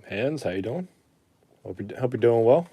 Hands, how you doing? Hope you're doing well.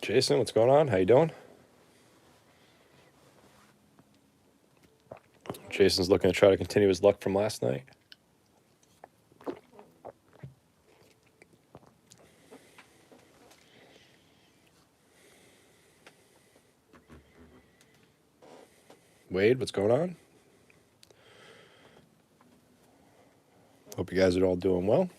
Jason, what's going on? How you doing? Jason's looking to try to continue his luck from last night. Wade, what's going on? Hope you guys are all doing well.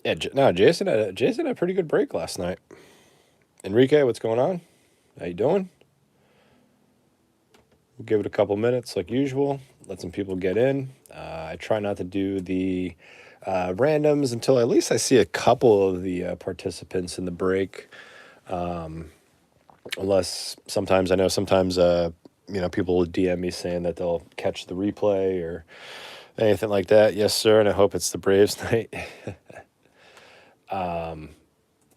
Yeah, no, Jason had a pretty good break last night. Enrique, what's going on? How you doing? We'll give it a couple minutes like usual. Let some people get in. I try not to do the randoms until at least I see a couple of the participants in the break. Unless sometimes I know sometimes people will DM me saying that they'll catch the replay or anything like that. Yes, sir, and I hope it's the Braves night.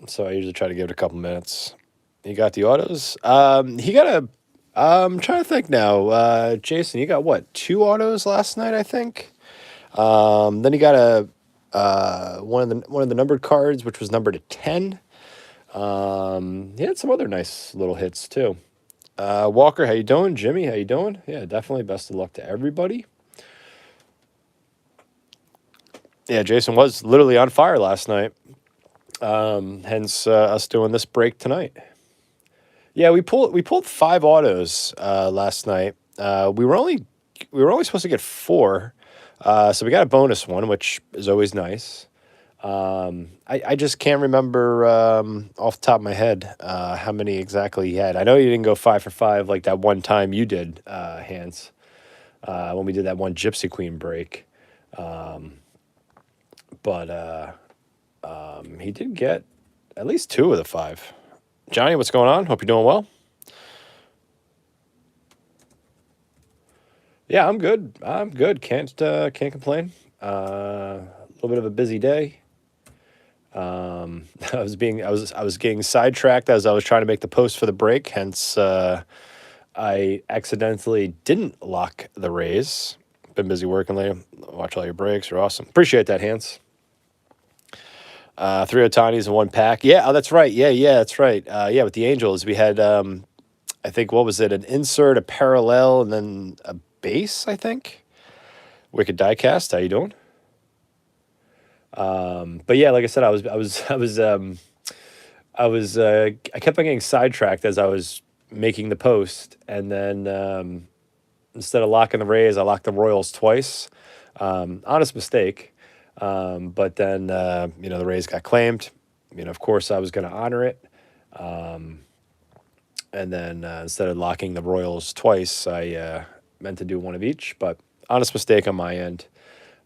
So I usually try to give it a couple minutes. You got the autos. He got a. I'm trying to think now. Jason, you got what? Two autos last night, I think. Then he got a one of the numbered cards, which was numbered to 10. He had some other nice little hits too. Walker, how you doing? Jimmy, how you doing? Yeah, definitely. Best of luck to everybody. Yeah, Jason was literally on fire last night. Hence us doing this break tonight. Yeah, we pulled five autos last night. We were only supposed to get four, so we got a bonus one, which is always nice. I just can't remember off the top of my head how many exactly he had. I know you didn't go 5 for 5 like that one time you did, Hans, when we did that one Gypsy Queen break. But he did get at least two of the five. Johnny, what's going on? Hope you're doing well. Yeah, I'm good. I'm good. Can't complain. A little bit of a busy day. I was getting sidetracked as I was trying to make the post for the break. Hence, I accidentally didn't lock the raise. Been busy working lately. Watch all your breaks. You're awesome. Appreciate that, Hans. Three Otanis and one pack. Yeah, oh, that's right. Yeah, that's right. Yeah, with the Angels, we had I think what was it? An insert, a parallel, and then a base. I think. Wicked Diecast. How you doing? But yeah, like I said, I kept on getting sidetracked as I was making the post, and then instead of locking the Rays, I locked the Royals twice. Honest mistake. But then the Rays got claimed. Of course, I was going to honor it. And then instead of locking the Royals twice, I meant to do one of each. But honest mistake on my end.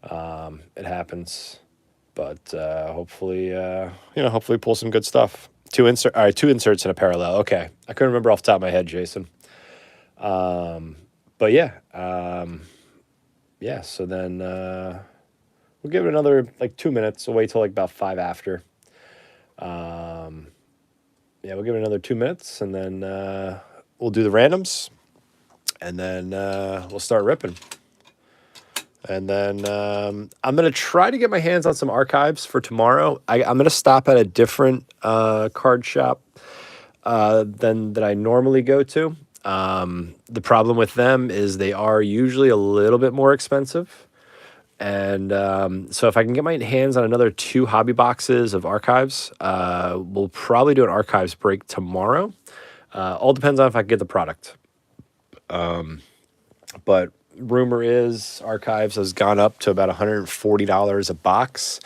It happens. But hopefully pull some good stuff. All right, two inserts and a parallel. Okay, I couldn't remember off the top of my head, Jason. But yeah. So then we'll give it another like 2 minutes. We'll wait till like about 5 after. Yeah, we'll give it another 2 minutes, and then we'll do the randoms, and then we'll start ripping. And then I'm going to try to get my hands on some archives for tomorrow. I'm going to stop at a different card shop than that I normally go to. The problem with them is they are usually a little bit more expensive. And so if I can get my hands on another 2 hobby boxes of archives, we'll probably do an archives break tomorrow. All depends on if I can get the product. But rumor is archives has gone up to about $140 a box.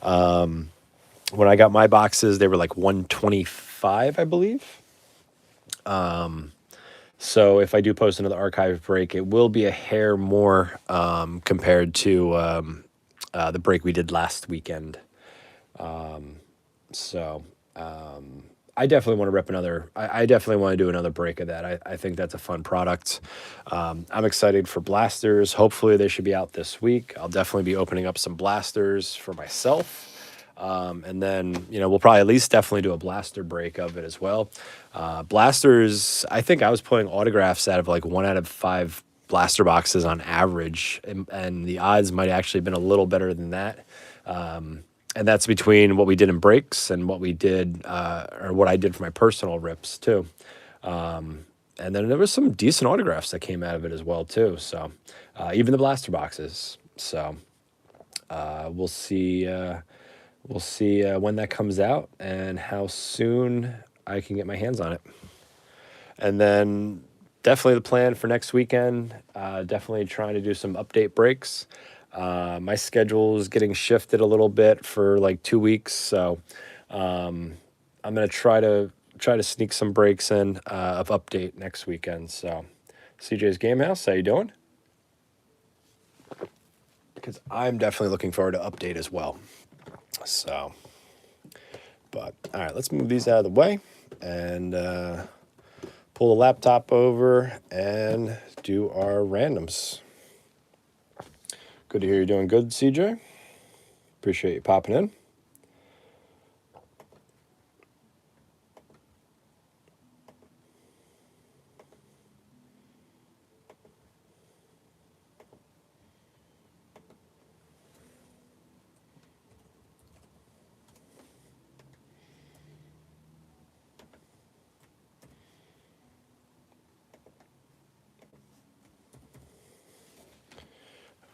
When I got my boxes, they were like $125, I believe. So if I do post another archive break, it will be a hair more compared to the break we did last weekend. So I definitely want to rep another. I definitely want to do another break of that. I think that's a fun product. I'm excited for blasters. Hopefully they should be out this week. I'll definitely be opening up some blasters for myself. And then, we'll probably at least definitely do a blaster break of it as well. Blasters, I think I was pulling autographs out of like 1 out of 5 blaster boxes on average. And the odds might actually have been a little better than that. And that's between what we did in breaks and what we did, or what I did for my personal rips too. And then there was some decent autographs that came out of it as well too. So even the blaster boxes. So we'll see. We'll see when that comes out and how soon I can get my hands on it. And then definitely the plan for next weekend, definitely trying to do some update breaks. My schedule is getting shifted a little bit for like 2 weeks, so I'm gonna try to sneak some breaks in of update next weekend. So, CJ's Game House, how you doing? Because I'm definitely looking forward to update as well. So, but all right, let's move these out of the way and pull the laptop over and do our randoms. Good to hear you're doing good, CJ. Appreciate you popping in.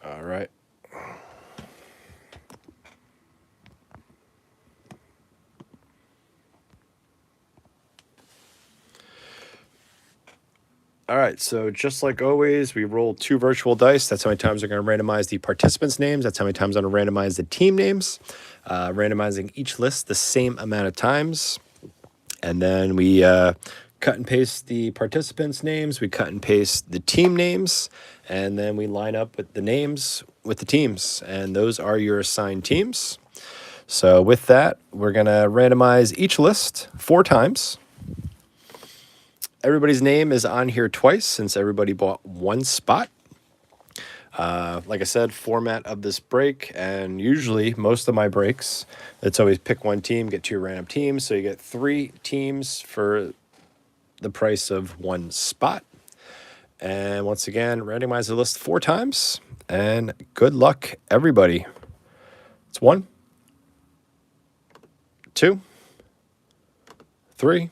All right. All right, so just like always, we roll 2 virtual dice. That's how many times we're going to randomize the participants' names. That's how many times I'm going to randomize the team names. Randomizing each list the same amount of times. And then we cut and paste the participants' names. We cut and paste the team names. And then we line up with the names with the teams. And those are your assigned teams. So with that, we're going to randomize each list 4 times. Everybody's name is on here twice since everybody bought 1 spot. Like I said, format of this break, and usually most of my breaks, it's always pick 1 team, get 2 random teams. So you get 3 teams for the price of 1 spot. And once again, randomize the list 4 times, and good luck, everybody. It's 1, 2, 3,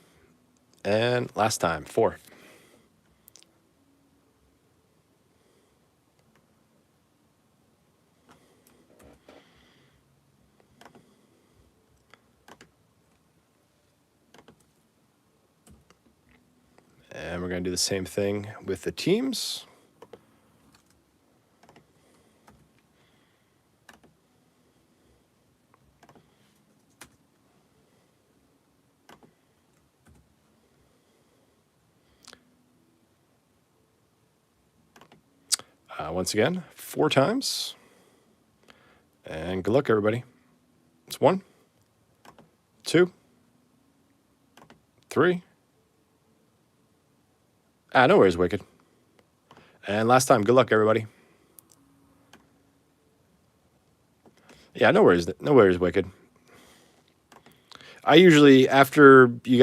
and last time, 4. And we're going to do the same thing with the teams. Once again, 4 times. And good luck, everybody. It's 1, 2, 3. No worries, Wicked. And last time, good luck, everybody. Yeah, no worries, Wicked. I usually after you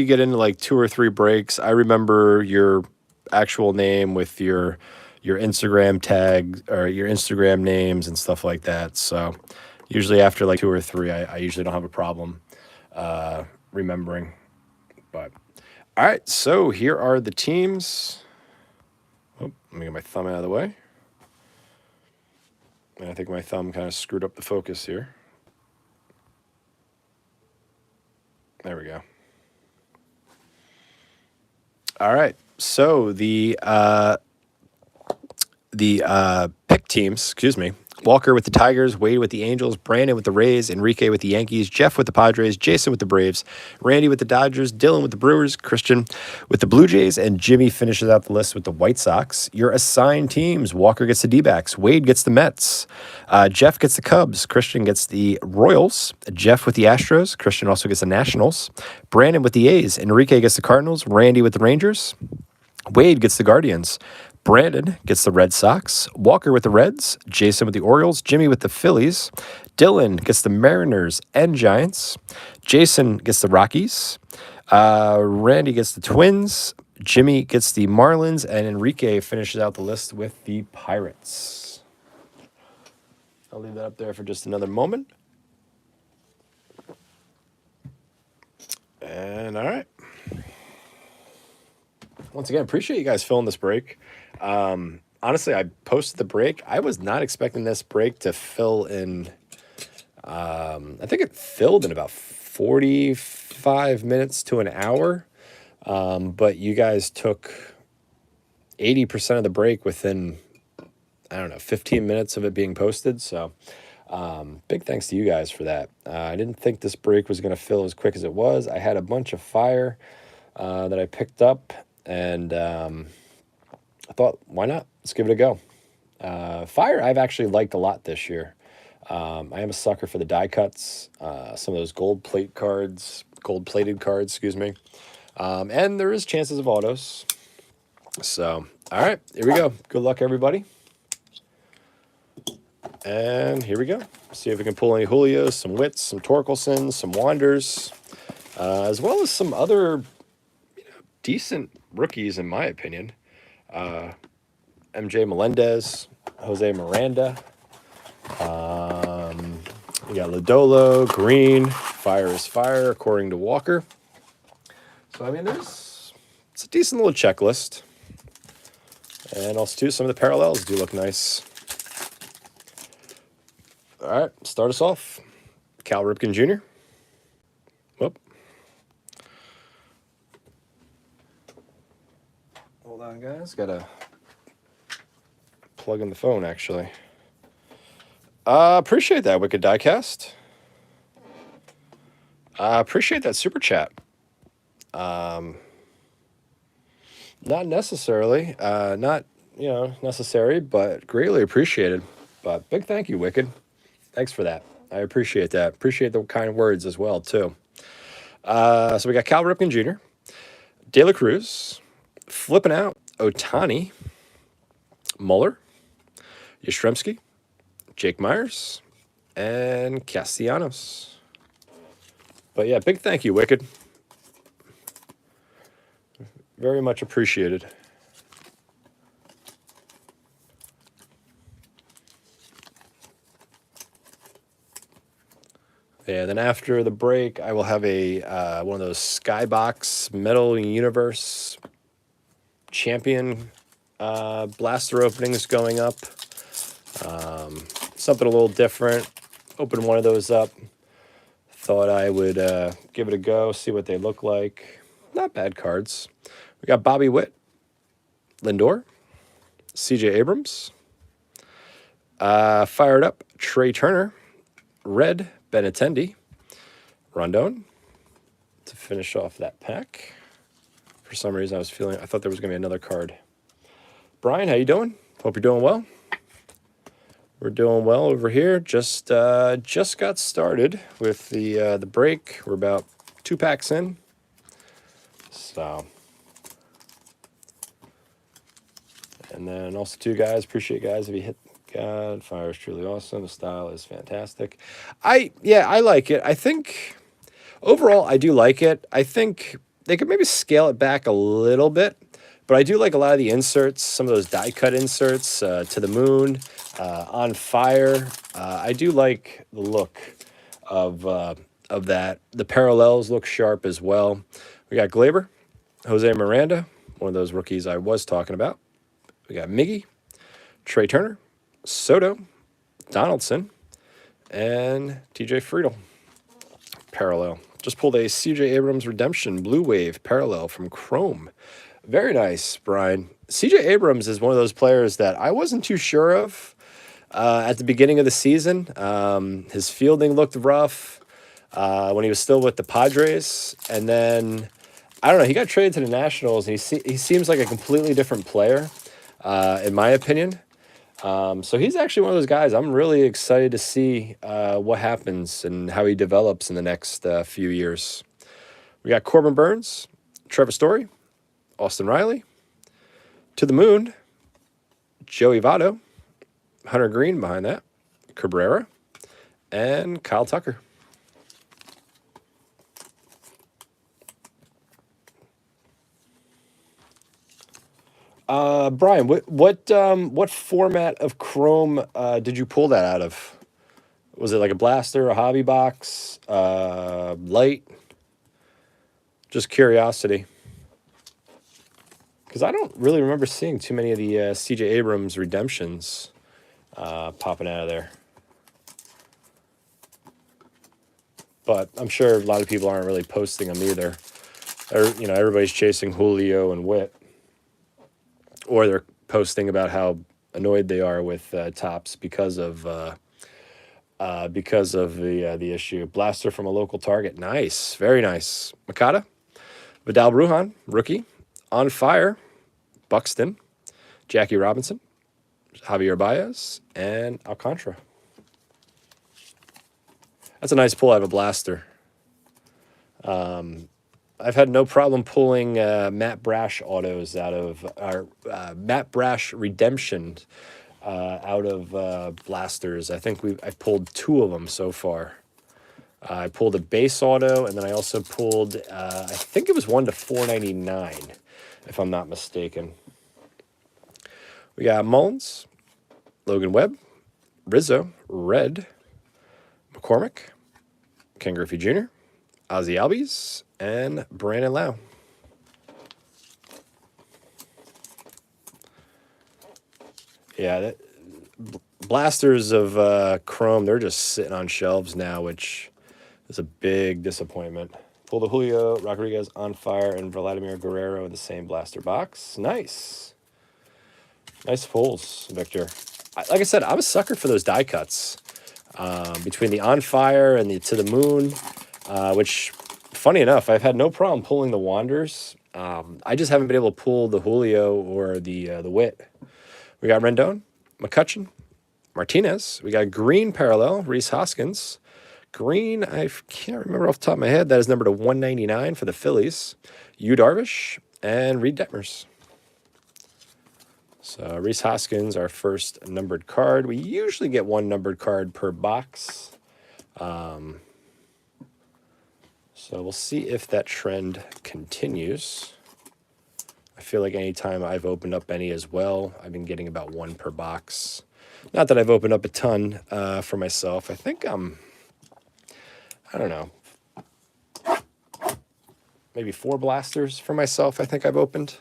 get into like 2 or 3 breaks, I remember your actual name with your Instagram tag or your Instagram names and stuff like that. So usually after like 2 or 3, I usually don't have a problem remembering. But all right, so here are the teams. Oh, let me get my thumb out of the way. And I think my thumb kind of screwed up the focus here. There we go. All right. So the pick teams, excuse me, Walker with the Tigers, Wade with the Angels, Brandon with the Rays, Enrique with the Yankees, Jeff with the Padres, Jason with the Braves, Randy with the Dodgers, Dylan with the Brewers, Christian with the Blue Jays, and Jimmy finishes out the list with the White Sox. Your assigned teams: Walker gets the D-backs, Wade gets the Mets, Jeff gets the Cubs, Christian gets the Royals, Jeff with the Astros, Christian also gets the Nationals, Brandon with the A's, Enrique gets the Cardinals, Randy with the Rangers, Wade gets the Guardians. Brandon gets the Red Sox. Walker with the Reds. Jason with the Orioles. Jimmy with the Phillies. Dylan gets the Mariners and Giants. Jason gets the Rockies. Randy gets the Twins. Jimmy gets the Marlins. And Enrique finishes out the list with the Pirates. I'll leave that up there for just another moment. And all right. Once again, appreciate you guys filling this break. Honestly, I posted the break. I was not expecting this break to fill in. I think it filled in about 45 minutes to an hour. But you guys took 80% of the break within, 15 minutes of it being posted. So big thanks to you guys for that. I didn't think this break was going to fill as quick as it was. I had a bunch of fire that I picked up. And I thought, why not? Let's give it a go. Fire, I've actually liked a lot this year. I am a sucker for the die cuts, some of those gold-plated cards, excuse me. And there is chances of autos. So, all right, here we go. Good luck, everybody. And here we go. See if we can pull any Julios, some Wits, some Torkelsons, some Wanders, as well as some other decent rookies, in my opinion. MJ Melendez, Jose Miranda. We got Lodolo, Green, Fire is Fire, according to Walker. So, it's a decent little checklist. And also, too, some of the parallels do look nice. All right, start us off. Cal Ripken Jr. Whoop. Hold on, guys. Got to plug in the phone, actually. Appreciate that, Wicked Diecast. Appreciate that super chat. Not necessarily, not necessary, but greatly appreciated. But big thank you, Wicked. Thanks for that. I appreciate that. Appreciate the kind words as well, too. So we got Cal Ripken Jr., De La Cruz, Flipping Out, Otani, Muller, Yastrzemski, Jake Myers, and Castellanos. But yeah, big thank you, Wicked. Very much appreciated. Yeah, then after the break, I will have a one of those Skybox Metal Universe Champion blaster openings going up. Something a little different. Open one of those up. Thought I would give it a go, see what they look like. Not bad cards. We got Bobby Witt, Lindor, CJ Abrams, fired up Trey Turner, Red Benintendi, Rondon to finish off that pack. For some reason, I thought there was going to be another card. Brian, how you doing? Hope you're doing well. We're doing well over here. Just got started with the break. We're about 2 packs in. So, and then also too, guys, appreciate guys if you hit. God, Fire is truly awesome. The style is fantastic. I like it. I think overall I do like it. I think they could maybe scale it back a little bit, but I do like a lot of the inserts, some of those die cut inserts, To the Moon, On Fire. I do like the look of that. The parallels look sharp as well. We got Glaber, Jose Miranda, one of those rookies I was talking about. We got Miggy, Trey Turner, Soto, Donaldson, and TJ Friedel. Parallel. Just pulled a CJ Abrams Redemption Blue Wave parallel from Chrome. Very nice, Brian. CJ Abrams is one of those players that I wasn't too sure of. at the beginning of the season. His fielding looked rough when he was still with the Padres, and then I don't know. He got traded to the Nationals, and he seems like a completely different player, in my opinion. So he's actually one of those guys. I'm really excited to see what happens and how he develops in the next few years. We got Corbin Burns, Trevor Story, Austin Riley, to the moon, Joey Votto, Hunter Green behind that, Cabrera, and Kyle Tucker. Brian, what format of Chrome did you pull that out of? Was it like a blaster, a hobby box, light? Just curiosity. Because I don't really remember seeing too many of the C.J. Abrams redemptions popping out of there. But I'm sure a lot of people aren't really posting them either. Or, everybody's chasing Julio and Witt. Or they're posting about how annoyed they are with Topps because of the issue. Blaster from a local target. Nice. Very nice. Makata. Vidal Brujan, rookie. On fire. Buxton. Jackie Robinson. Javier Baez. And Alcantara. That's a nice pull out of a blaster. I've had no problem pulling Matt Brash autos out of our Matt Brash redemption out of blasters. I think I pulled 2 of them so far. I pulled a base auto, and then I also pulled I think it was 1 to 499, if I'm not mistaken. We got Mullins, Logan Webb, Rizzo, Red, McCormick, Ken Griffey Jr., Ozzie Albies, and Brandon Lau. Yeah, blasters of Chrome, they're just sitting on shelves now, which is a big disappointment. Pull the Julio Rodriguez on fire and Vladimir Guerrero in the same blaster box. Nice. Nice pulls, Victor. Like I said, I'm a sucker for those die cuts. Between the on fire and the to the moon, which, funny enough, I've had no problem pulling the Wanders. I just haven't been able to pull the Julio or the Witt. We got Rendon, McCutcheon, Martinez. We got green parallel, Rhys Hoskins. Green, I can't remember off the top of my head. That is numbered to 199 for the Phillies. Yu Darvish and Reed Detmers. So Rhys Hoskins, our first numbered card. We usually get 1 numbered card per box. So we'll see if that trend continues. I feel like anytime I've opened up any as well, I've been getting about 1 per box. Not that I've opened up a ton for myself. I think I don't know, maybe 4 blasters for myself I think I've opened.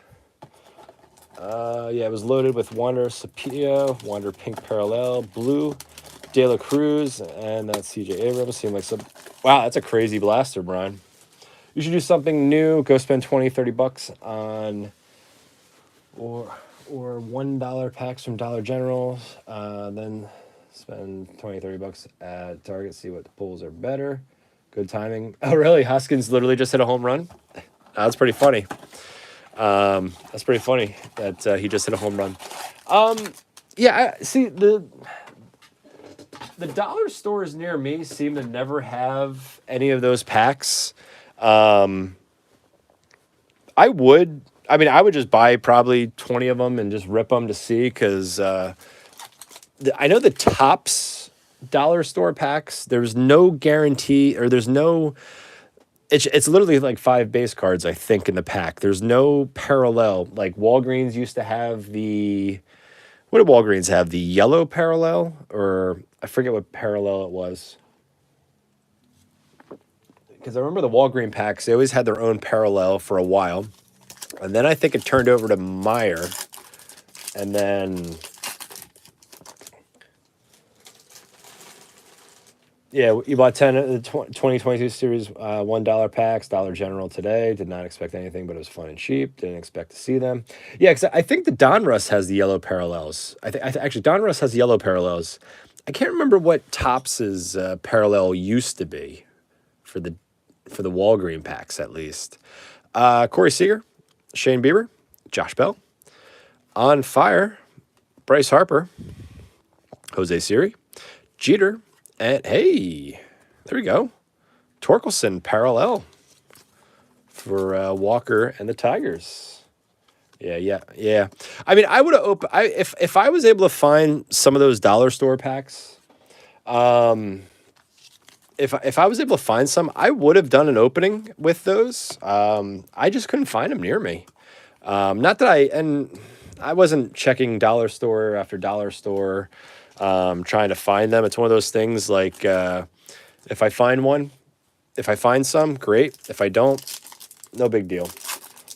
Yeah, it was loaded with Wander Sapia, Wander Pink Parallel, Blue, De La Cruz, and that C.J. Abrams. Seemed like some... Wow, that's a crazy blaster, Brian. You should do something new. Go spend $20-$30 on... Or $1 packs from Dollar General. Then spend $20-$30 at Target. See what pulls are better. Good timing. Oh, really? Hoskins literally just hit a home run? That's pretty funny. That's pretty funny that he just hit a home run. Yeah, see, the dollar stores near me seem to never have any of those packs. I would just buy probably 20 of them and just rip them to see, because I know the Topps dollar store packs, there's no guarantee, or there's no... It's literally like 5 base cards, I think, in the pack. There's no parallel. Like Walgreens used to have the... What did Walgreens have? The yellow parallel? Or I forget what parallel it was. Because I remember the Walgreens packs, they always had their own parallel for a while. And then I think it turned over to Meyer. And then... Yeah, you bought 10 of the 2022 series $1 packs, Dollar General today. Did not expect anything, but it was fun and cheap. Didn't expect to see them. Yeah, because I think the Donruss has the yellow parallels. Actually Donruss has yellow parallels. I can't remember what Tops's parallel used to be for the Walgreen packs at least. Corey Seager, Shane Bieber, Josh Bell, On Fire, Bryce Harper, Jose Siri, Jeter, and hey, there we go. Torkelson parallel for Walker and the Tigers. Yeah. I mean, I would have opened. If I was able to find some of those dollar store packs, if I was able to find some, I would have done an opening with those. I just couldn't find them near me. Not that I wasn't checking dollar store after dollar store, trying to find them. It's one of those things like if I find some, great. If I don't, no big deal.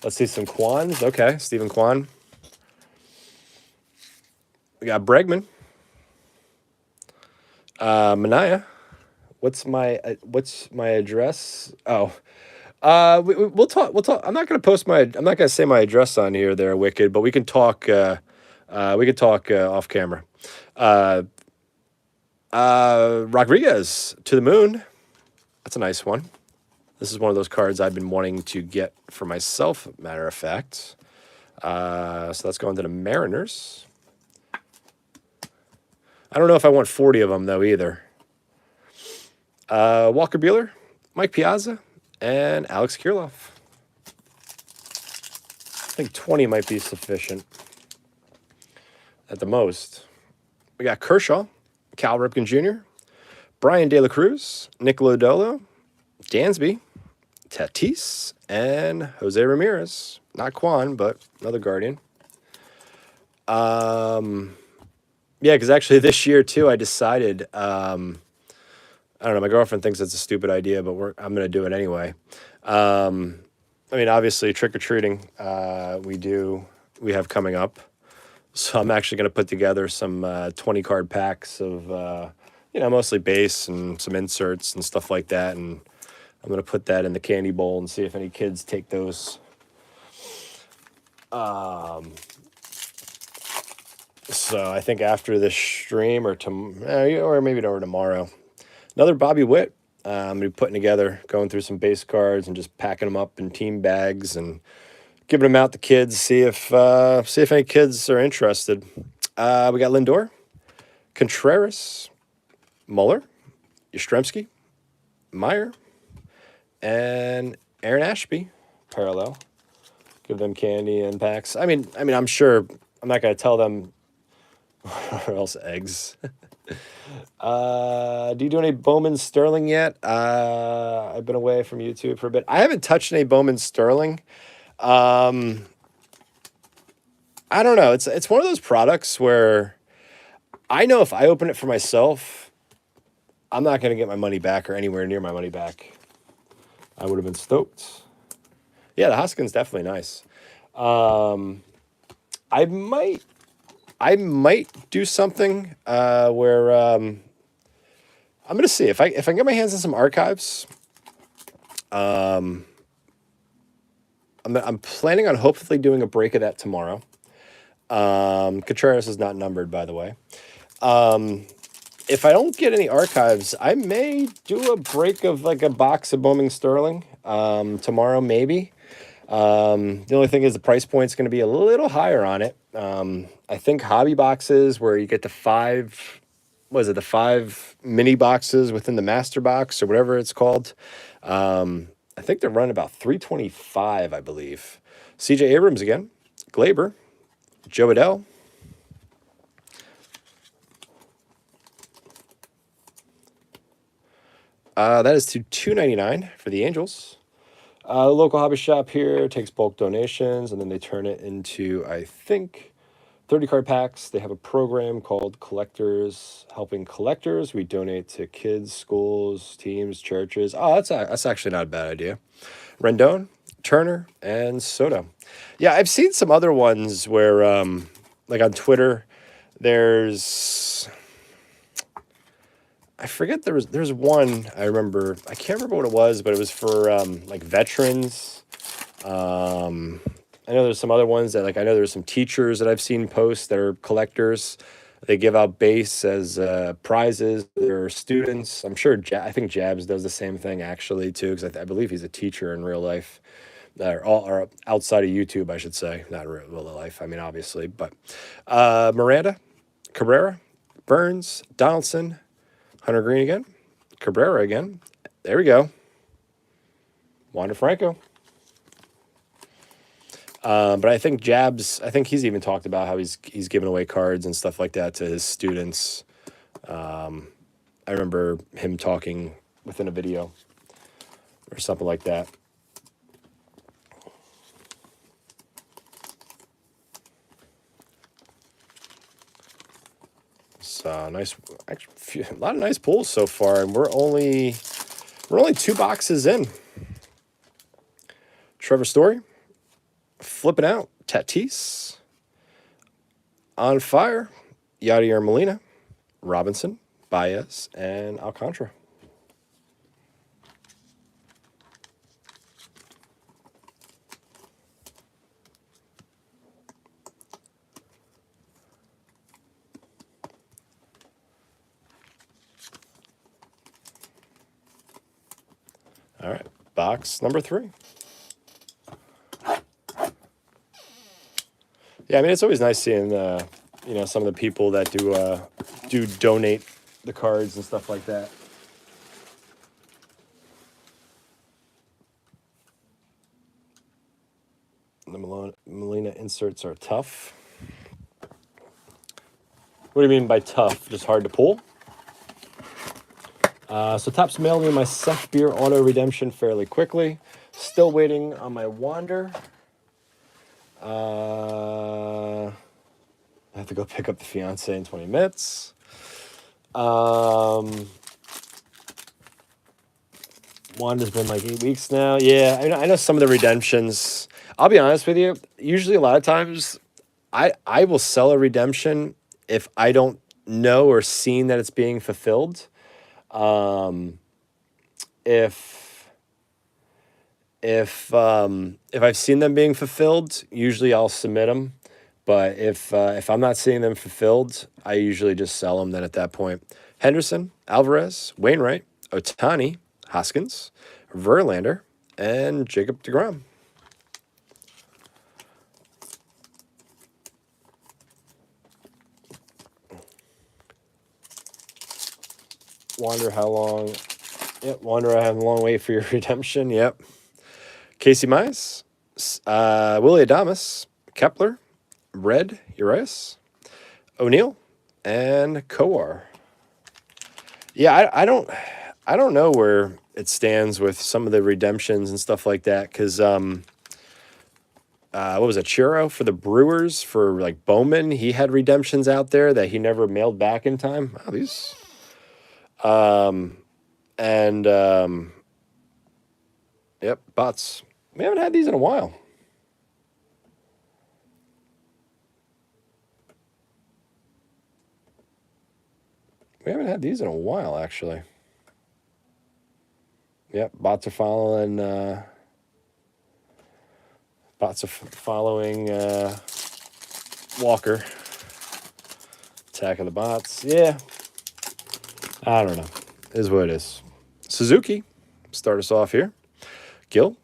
Let's see some Kwans. Okay, Stephen Kwan. We got Bregman. Mania. What's my address? Oh, we'll talk. I'm not gonna I'm not gonna say my address on here. There, Wicked. But we can talk. We could talk off camera. Rodriguez to the moon. That's a nice one. This is one of those cards I've been wanting to get for myself, matter of fact. So let's go into the Mariners. I don't know if I want 40 of them, though, either. Walker Buehler, Mike Piazza, and Alex Kirilloff. I think 20 might be sufficient at the most. We got Kershaw, Cal Ripken Jr., Brian De La Cruz, Nick Lodolo, Dansby, Tatis, and Jose Ramirez. Not Kwan, but another Guardian. Yeah, because actually this year, too, I decided, I don't know, my girlfriend thinks it's a stupid idea, but I'm going to do it anyway. I mean, obviously, trick-or-treating, we have coming up. So I'm actually going to put together some 20-card packs of, mostly base and some inserts and stuff like that, and I'm going to put that in the candy bowl and see if any kids take those. So I think after this stream or maybe over tomorrow, another Bobby Witt. I'm going to be putting together, going through some base cards and just packing them up in team bags and giving them out to kids, see if any kids are interested. We got Lindor, Contreras, Muller, Yastrzemski, Meyer, and Aaron Ashby, parallel. Give them candy and packs. I mean, I'm sure I'm not going to tell them, or else eggs. Do you do any Bowman Sterling yet? I've been away from YouTube for a bit. I haven't touched any Bowman Sterling. I don't know. It's one of those products where I know if I open it for myself, I'm not going to get my money back or anywhere near my money back. I would have been stoked. Yeah, the Hoskins definitely nice. I might do something where I'm going to see if I can get my hands on some archives. I'm planning on hopefully doing a break of that tomorrow. Contreras is not numbered, by the way. If I don't get any archives, I may do a break of like a box of Bowman Sterling tomorrow, maybe. The only thing is the price point's going to be a little higher on it. I think hobby boxes where you get the five mini boxes within the master box or whatever it's called. I think they're running about $325, I believe. CJ Abrams again, Glaber, Joe Adell. That is to $299 for the Angels. The local hobby shop here takes bulk donations, and then they turn it into, I think, 30-card packs. They have a program called Collectors Helping Collectors. We donate to kids, schools, teams, churches. Oh, that's actually not a bad idea. Rendon, Turner, and Soto. Yeah, I've seen some other ones where, like on Twitter, there's... I forget there's one I remember. I can't remember what it was, but it was for like veterans. Um, I know there's some other ones that, like, I know there's some teachers that I've seen post that are collectors. They give out base as prizes. There are students. I'm sure. I think Jabs does the same thing actually too, because I believe he's a teacher in real life, or outside of YouTube, I should say, not in real life. I mean, obviously, but Miranda, Cabrera, Burns, Donaldson, Hunter Green again, Cabrera again. There we go. Wander Franco. But I think Jabs, I think he's even talked about how he's giving away cards and stuff like that to his students. I remember him talking within a video or something like that. So nice, actually, a lot of nice pulls so far, and we're only 2 boxes in. Trevor Story, flipping out. Tatis, on fire. Yadier Molina, Robinson, Baez, and Alcantara. All right, box number 3. Yeah, I mean, it's always nice seeing some of the people that do donate the cards and stuff like that. The Molina inserts are tough. What do you mean by tough? Just hard to pull? So Topps mailed me my Seth Beer auto redemption fairly quickly. Still waiting on my Wander. I have to go pick up the fiance in 20 minutes. Wanda's been like 8 weeks now. Yeah, I know some of the redemptions. I'll be honest with you. Usually, a lot of times, I will sell a redemption if I don't know or seen that it's being fulfilled. If I've seen them being fulfilled, usually I'll submit them. But if I'm not seeing them fulfilled, I usually just sell them then at that point. Henderson, Alvarez, Wainwright, Otani, Hoskins, Verlander, and Jacob deGrom. Wonder how long. Yep. Wonder I have a long wait for your redemption. Yep. Casey Mize, Willie Adames, Kepler, Red Urias, O'Neill, and Kowar. Yeah, I don't know where it stands with some of the redemptions and stuff like that, because what was it, Chiro for the Brewers for like Bowman? He had redemptions out there that he never mailed back in time. Oh, these, yep, bots. We haven't had these in a while. We haven't had these in a while, actually. Yep, bots are following. Bots are following Walker. Attack of the bots. Yeah. I don't know. It is what it is. Suzuki, start us off here. Gil,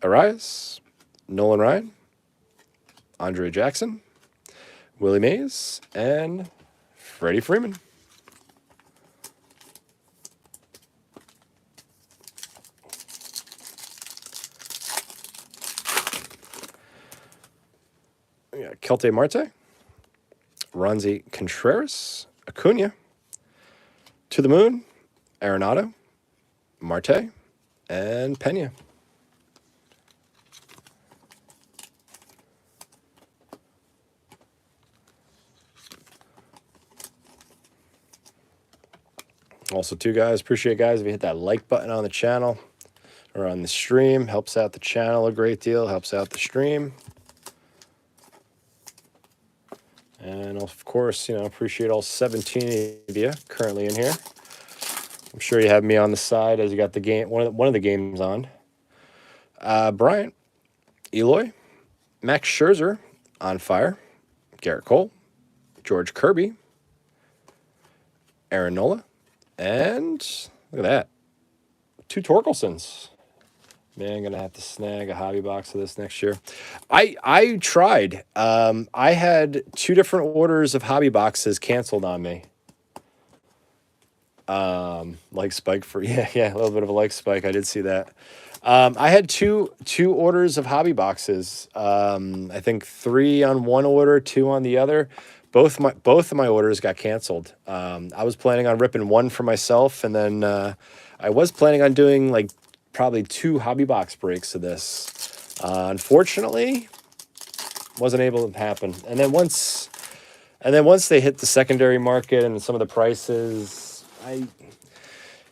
Arias, Nolan Ryan, Andre Jackson, Willie Mays, and Freddie Freeman. We got Kelte Marte, Ronzi Contreras, Acuna, To the Moon, Arenado, Marte, and Pena. Also, too, guys, appreciate guys if you hit that like button on the channel or on the stream. Helps out the channel a great deal, helps out the stream. And of course, appreciate all 17 of you currently in here. I'm sure you have me on the side as you got the game, one of the games on. Bryant, Eloy, Max Scherzer on fire, Garrett Cole, George Kirby, Aaron Nola, and look at that, 2 Torkelsons. Man, I'm gonna have to snag a hobby box of this next year. I tried. I had 2 different orders of hobby boxes canceled on me. Like spike for yeah, a little bit of a like spike. I did see that. I had two orders of hobby boxes. I think 3 on one order, 2 on the other. Both of my orders got canceled. I was planning on ripping 1 for myself, and then I was planning on doing like probably 2 hobby box breaks of this. Unfortunately, wasn't able to happen. And then once they hit the secondary market and some of the prices,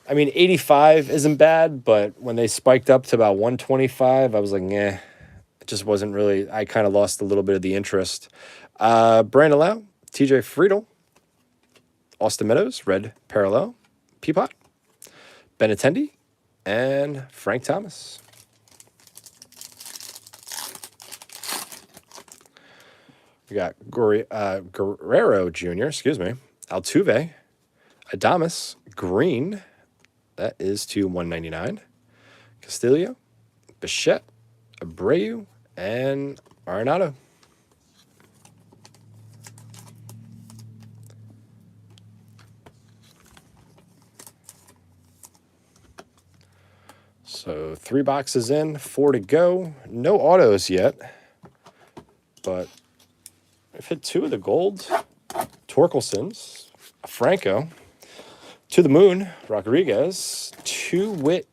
I mean, 85 isn't bad, but when they spiked up to about 125, I was like, nah, it just wasn't really, I kind of lost a little bit of the interest. Brandon Lau, TJ Friedel, Austin Meadows, Red Parallel, Peapot, Ben Attendee, and Frank Thomas. We got Guerrero Jr., Altuve, Adames, Green, that is to 199, Castillo, Bichette, Abreu, and Arenado. So 3 boxes in, 4 to go. No autos yet, but I've hit 2 of the gold. Torkelsons, Franco, To the Moon, Rodriguez, 2 Witt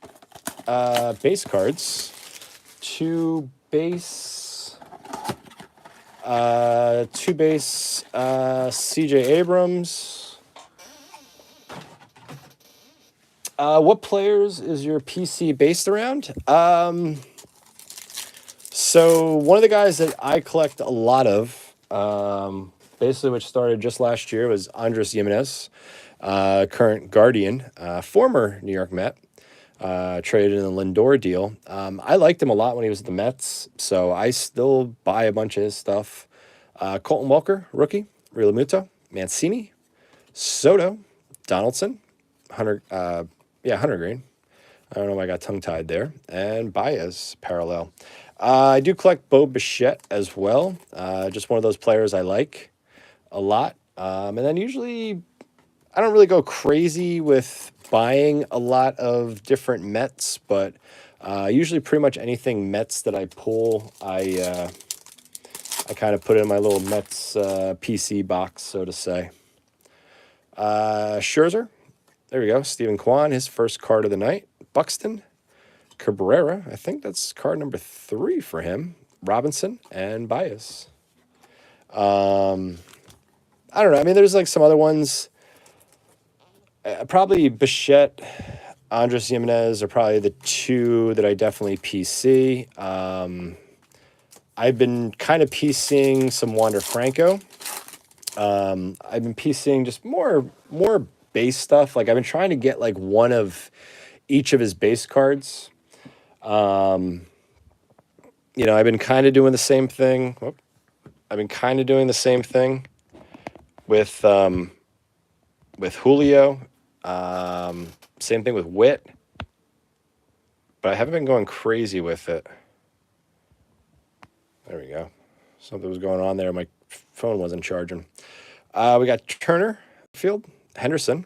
base cards, 2 base CJ Abrams. What players is your PC based around? So one of the guys that I collect a lot of, basically which started just last year, was Andres Gimenez, current Guardian, former New York Met, traded in the Lindor deal. I liked him a lot when he was at the Mets, so I still buy a bunch of his stuff. Colton Welker, rookie, Realmuto, Mancini, Soto, Donaldson, Hunter Green. I don't know why I got tongue-tied there. And Baez, parallel. I do collect Bo Bichette as well. Just one of those players I like a lot. And then usually I don't really go crazy with buying a lot of different Mets, but usually pretty much anything Mets that I pull, I kind of put in my little Mets PC box, so to say. Scherzer. There we go. Stephen Kwan, his first card of the night. Buxton, Cabrera. I think that's card number 3 for him. Robinson and Baez. I don't know. I mean, there's like some other ones. Probably Bichette, Andres Gimenez are probably the 2 that I definitely PC. I've been kind of PCing some Wander Franco. I've been PCing just more base stuff. Like I've been trying to get like one of each of his base cards. I've been kind of doing the same thing. With Julio. Same thing with Witt. But I haven't been going crazy with it. There we go. Something was going on there. My phone wasn't charging. We got Turner, Field, Henderson,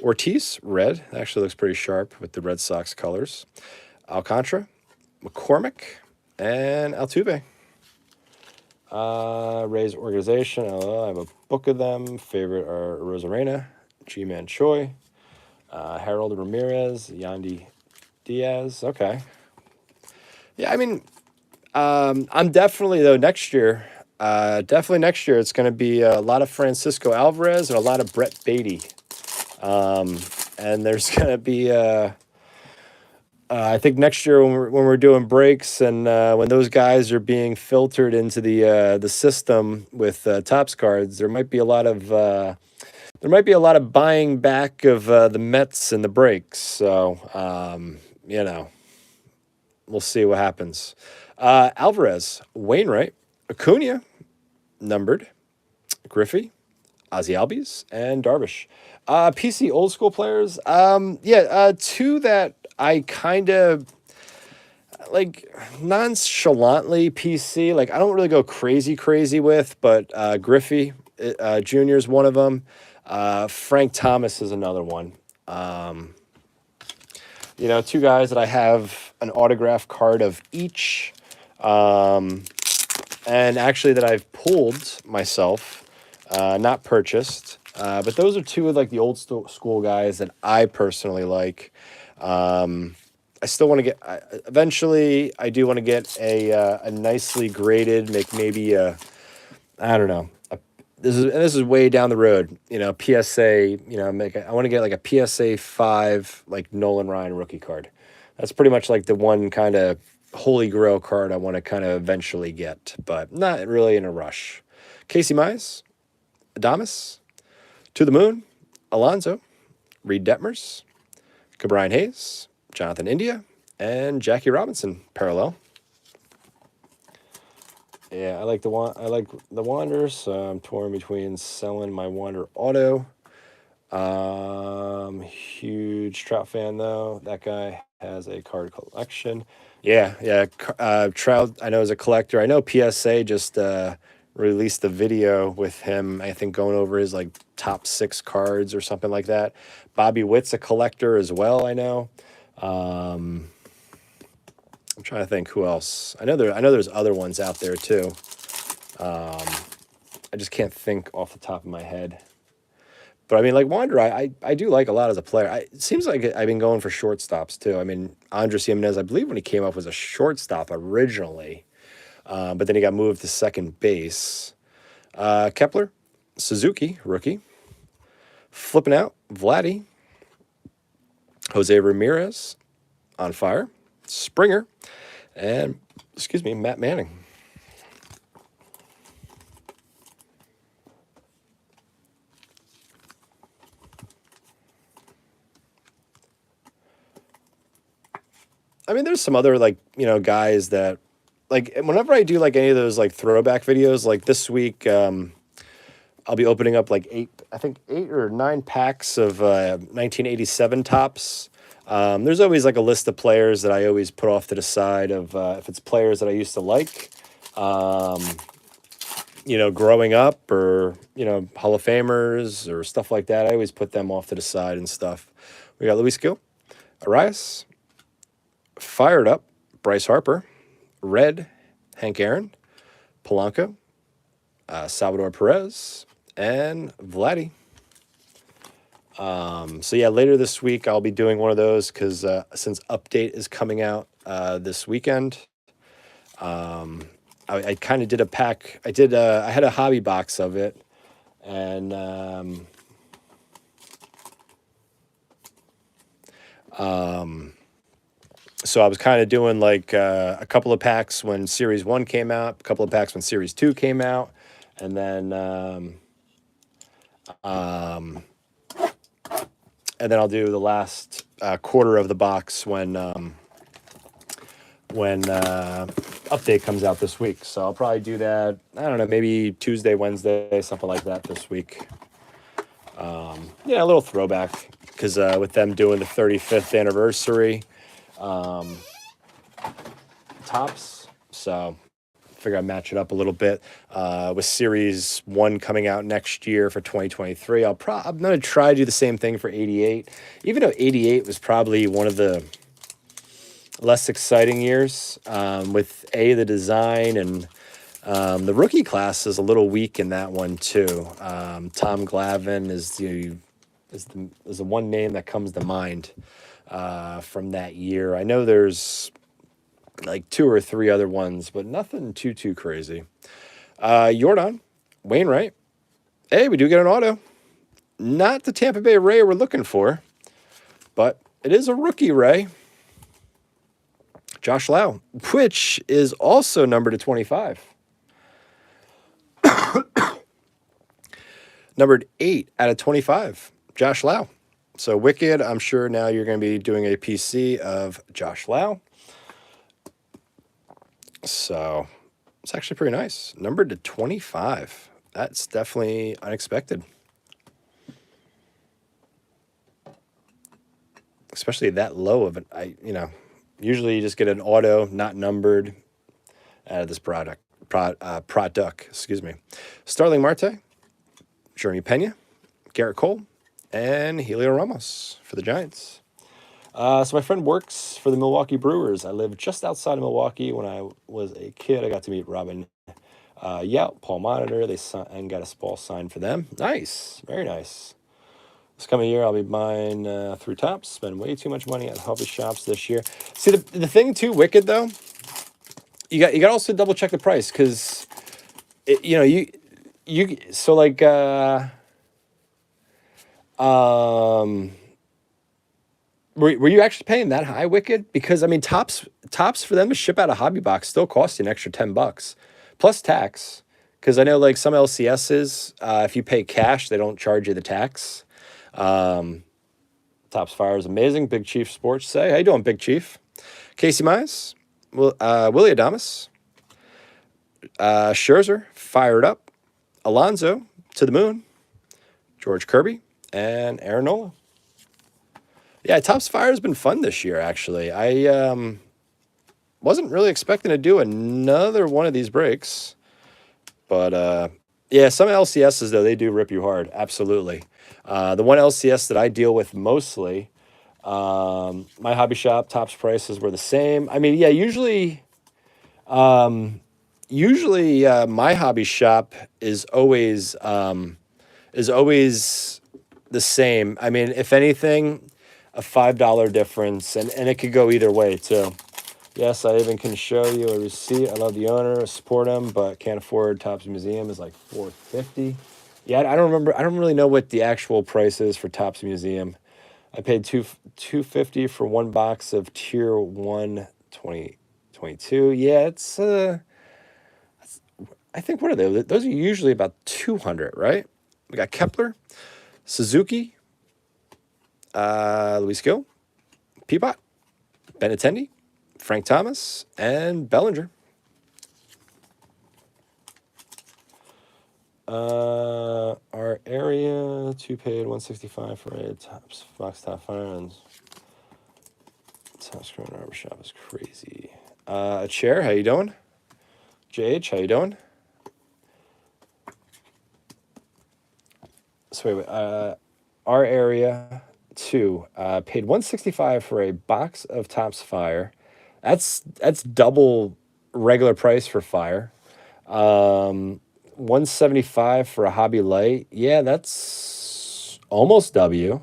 Ortiz, red. That actually looks pretty sharp with the Red Sox colors. Alcantara, McCormick, and Altuve. Rays organization. I have a book of them. Favorite are Rosarena, G-Man Choi, Harold Ramirez, Yandy Diaz. Okay. Yeah, I mean, I'm definitely, though, next year, it's going to be a lot of Francisco Alvarez and a lot of Brett Beatty. And there's going to be, I think next year when we're doing breaks and when those guys are being filtered into the system with Topps cards, there might be a lot of there might be a lot of buying back of the Mets and the breaks. So, you know, we'll see what happens. Alvarez, Wainwright, Acuna, numbered, Griffey, Ozzy Albies, and Darvish. PC old school players. Two that I kind of like nonchalantly PC. Like I don't really go crazy with, but Griffey Jr. is one of them. Frank Thomas is another one. Two guys that I have an autograph card of each, and actually that I've pulled myself, not purchased. But those are two of like the old school guys that I personally like. I still want to get. Eventually, I do want to get a nicely graded, maybe a, I don't know. This is way down the road. PSA. I want to get like a PSA 5 like Nolan Ryan rookie card. That's pretty much like the one kind of holy grail card I want to kind of eventually get, but not really in a rush. Casey Mize, Adames, To the Moon, Alonso, Reed Detmers, Cabrian Hayes, Jonathan India, and Jackie Robinson parallel. Yeah, I like the Wanderers, so I'm torn between selling my Wander auto. Huge Trout fan though. That guy has a card collection. Yeah. Trout, I know, is a collector. I know PSA just released the video with him, I think, going over his like top 6 cards or something like that. Bobby Witt's a collector as well, I know. I'm trying to think who else. I know there's other ones out there too. I just can't think off the top of my head. But I mean, like Wander, I do like a lot as a player. It seems like I've been going for shortstops too. I mean, Andres Gimenez, I believe when he came up was a shortstop originally, but then he got moved to second base. Kepler, Suzuki, rookie. Flipping out, Vladdy, Jose Ramirez, on fire, Springer, and, Matt Manning. I mean, there's some other, like, guys that, like, whenever I do, like, any of those, like, throwback videos, like, this week, I'll be opening up, like, 8 or 9 packs of 1987 tops. There's always, like, a list of players that I always put off to the side of, if it's players that I used to like, growing up, or, Hall of Famers or stuff like that. I always put them off to the side and stuff. We got Luis Gil, Arias, Fired Up, Bryce Harper, Red, Hank Aaron, Polanco, Salvador Perez, and Vladdy. So yeah, later this week I'll be doing one of those because since Update is coming out this weekend, I kind of did a pack. I had a hobby box of it, and so I was kind of doing like a couple of packs when Series 1 came out, a couple of packs when Series 2 came out, and then I'll do the last quarter of the box when Update comes out this week. So I'll probably do that, I don't know, maybe Tuesday, Wednesday, something like that this week. A little throwback, because with them doing the 35th anniversary tops, so figure I'd match it up a little bit with Series 1 coming out next year for 2023. I'm going to try to do the same thing for 88, even though 88 was probably one of the less exciting years with the design, and the rookie class is a little weak in that one too. Tom Glavine is the one name that comes to mind from that year. I know there's like 2 or 3 other ones, but nothing too crazy. Jordan, Wainwright. Hey, we do get an auto. Not the Tampa Bay Ray we're looking for, but it is a rookie Ray. Josh Lau, which is also numbered to 25. Numbered 8 out of 25, Josh Lau. So Wicked, I'm sure now you're going to be doing a PC of Josh Lau. So it's actually pretty nice. Numbered to 25. That's definitely unexpected. Especially that low of it. Usually you just get an auto, not numbered, out of this product. Excuse me. Starling Marte, Journey Pena, Garrett Cole, and Helio Ramos for the Giants. So my friend works for the Milwaukee Brewers. I lived just outside of Milwaukee when I was a kid. I got to meet Robin Paul Monitor. They and got a ball signed for them. Nice. Very nice. This coming year, I'll be buying through Tops. Spend way too much money at hobby shops this year. See, the thing too, Wicked though, you got to also double check the price because, so like were you actually paying that high, Wicked? Because I mean, tops for them to ship out a hobby box still costs you an extra $10 plus tax. Because I know like some LCSs, if you pay cash, they don't charge you the tax. Tops Fire is amazing. Big Chief Sports say, how you doing, Big Chief? Casey Mize, Willie Adames, Scherzer, fired up. Alonso, to the moon. George Kirby, and Aaron Nola. Yeah, Tops Fire has been fun this year, actually. I wasn't really expecting to do another one of these breaks. But, yeah, some LCSs, though, they do rip you hard. Absolutely. The one LCS that I deal with mostly, my hobby shop, Tops prices were the same. I mean, yeah, usually my hobby shop is always the same. I mean, if anything, a $5 difference, and it could go either way, too. Yes, I even can show you a receipt. I love the owner, support him, but can't afford Tops Museum is like $450. Yeah, I don't remember. I don't really know what the actual price is for Tops Museum. I paid $250 for one box of Tier 1 2022. Yeah, it's I think, what are they? Those are usually about 200, right? We got Kepler, Suzuki, Luis Gill, Peapot, Benintendi, Frank Thomas, and Bellinger. Our area, 2 paid $165 for a Tops Fox Top Fire and Top Screen Arbor Shop is crazy. A chair, how you doing? JH, how you doing? So wait, our area 2 paid $165 for a box of Tops Fire. That's double regular price for Fire. $175 for a Hobby Light. Yeah, that's almost W.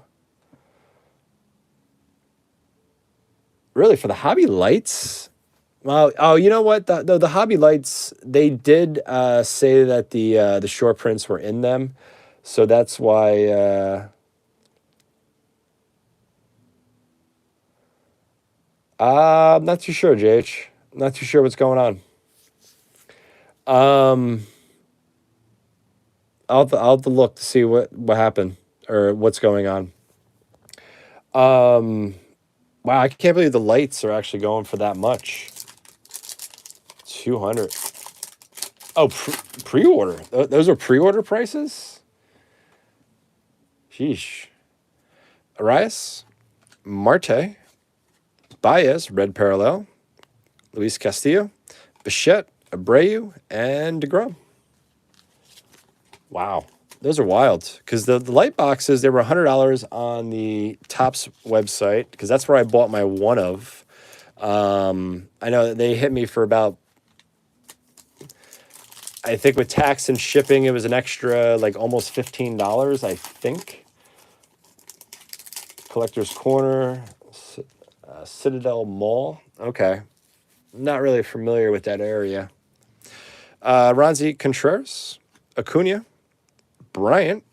Really, for the Hobby Lights? Well, oh, you know what? The Hobby Lights, they did say that the short prints were in them, so that's why. I'm not too sure, JH. Not too sure what's going on. I'll have to look to see what happened or what's going on. Wow, I can't believe the lights are actually going for that much. 200. Oh, pre-order. Those are pre-order prices? Sheesh. Arias, Marte, Baez, Red Parallel, Luis Castillo, Bichette, Abreu, and DeGrom. Wow. Those are wild. Because the light boxes, they were $100 on the Tops website, because that's where I bought my one of. I know they hit me for about, I think with tax and shipping, it was an extra, like almost $15, I think. Collector's Corner, Citadel Mall. Okay. Not really familiar with that area. Ronzi Contreras, Acuna, Bryant, on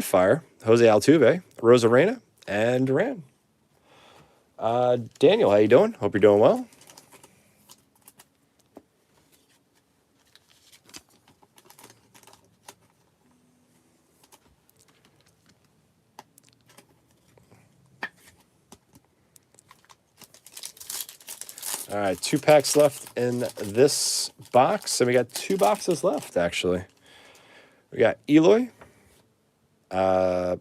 fire, Jose Altuve, Rosarena, and Duran. Daniel, how you doing? Hope you're doing well. All right, 2 packs left in this box, and we got 2 boxes left, actually. We got Eloy, Brandon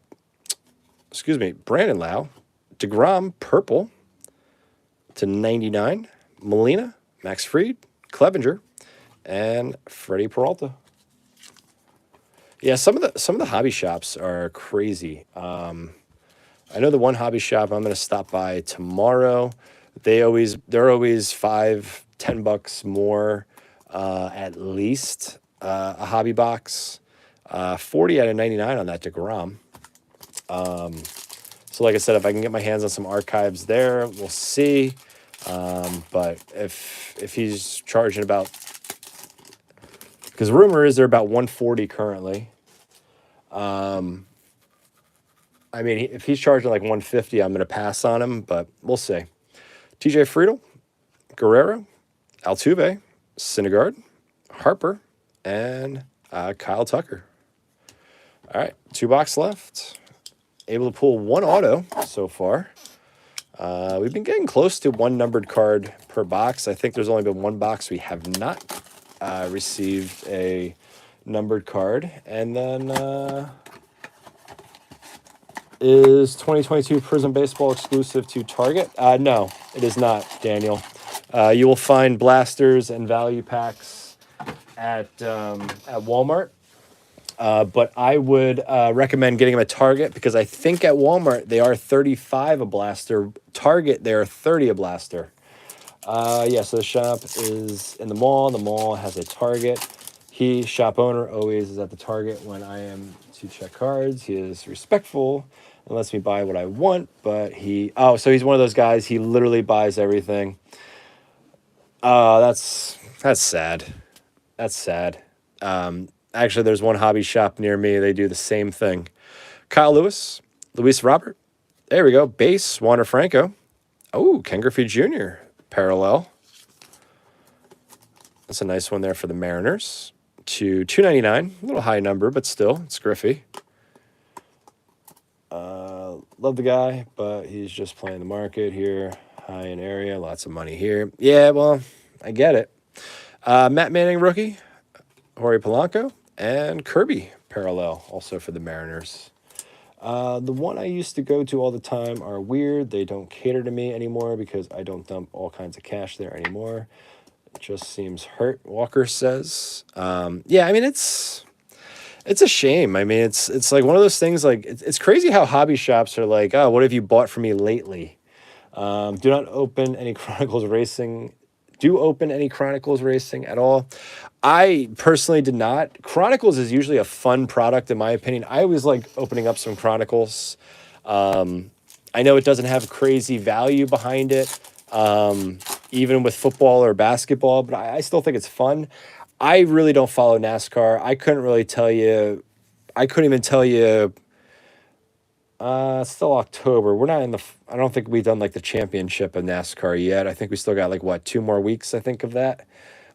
Lau, DeGrom, purple /99, Molina, Max Fried, Clevenger, and Freddie Peralta. Yeah, some of the hobby shops are crazy. I know the one hobby shop I'm going to stop by tomorrow. They're always $5-10 more, at least, a hobby box. 40 out of 99 on that DeGrom. So like I said, if I can get my hands on some archives there, we'll see. But if he's charging about, because rumor is they're about 140 currently. I mean, if he's charging like 150, I'm going to pass on him, but we'll see. TJ Friedel, Guerrero, Altuve, Syndergaard, Harper, and Kyle Tucker. All right, 2 box left. Able to pull 1 auto so far. We've been getting close to 1 numbered card per box. I think there's only been 1 box we have not received a numbered card. And then is 2022 Prism Baseball exclusive to Target? No, it is not, Daniel. You will find blasters and value packs at Walmart. But I would recommend getting them at Target, because I think at Walmart they are 35 a blaster. Target, they are 30 a blaster. Yeah, so the shop is in the mall. The mall has a Target. Shop owner, always is at the Target when I am to check cards. He is respectful and lets me buy what I want, but so he's one of those guys, he literally buys everything. That's sad. That's sad. Actually, there's one hobby shop near me. They do the same thing. Kyle Lewis, Luis Robert. There we go. Base, Wander Franco. Oh, Ken Griffey Jr. Parallel. That's a nice one there for the Mariners. To 299. A little high number, but still, it's Griffey. Love the guy, but he's just playing the market here. High in area, lots of money here. Yeah, well, I get it. Matt Manning, rookie. Jorge Polanco. And Kirby parallel, also for the Mariners. The one I used to go to all the time are weird. They don't cater to me anymore because I don't dump all kinds of cash there anymore. It just seems hurt, Walker says. Yeah, I mean, it's a shame. I mean, it's like one of those things, like, it's crazy how hobby shops are like, oh, what have you bought for me lately? Do not open any Chronicles Racing. Do open any Chronicles Racing at all? I personally did not. Chronicles is usually a fun product, in my opinion. I always like opening up some Chronicles. I know it doesn't have crazy value behind it, even with football or basketball, but I still think it's fun. I really don't follow NASCAR. I couldn't really tell you. I couldn't even tell you. It's still October. We're not in the. I don't think we've done like the championship of NASCAR yet. I think we still got like 2 more weeks, I think, of that,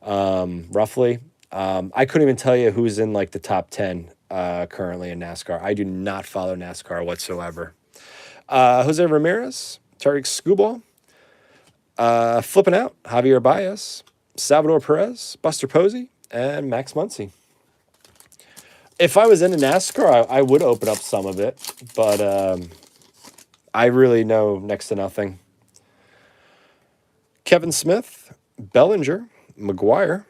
roughly. I couldn't even tell you who's in like the top 10 currently in NASCAR. I do not follow NASCAR whatsoever. Jose Ramirez, Tariq Skubal, flipping out, Javier Baez, Salvador Perez, Buster Posey, and Max Muncy. If I was into NASCAR, I would open up some of it, but I really know next to nothing. Kevin Smith, Bellinger, McGuire,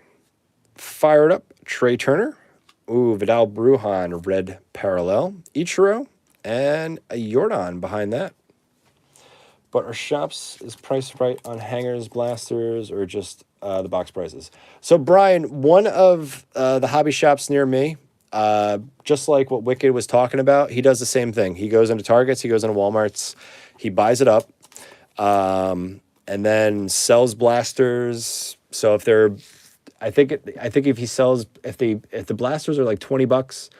fired up Trey Turner, Vidal Brujan, red parallel, Ichiro, and a Jordan behind that. But are shops is priced right on hangers, blasters, or just the box prices? So, Brian, one of the hobby shops near me, just like what Wicked was talking about, he does the same thing. He goes into Targets, he goes into Walmarts, he buys it up, and then sells blasters. So if they're, I think if he sells, if the blasters are like $20,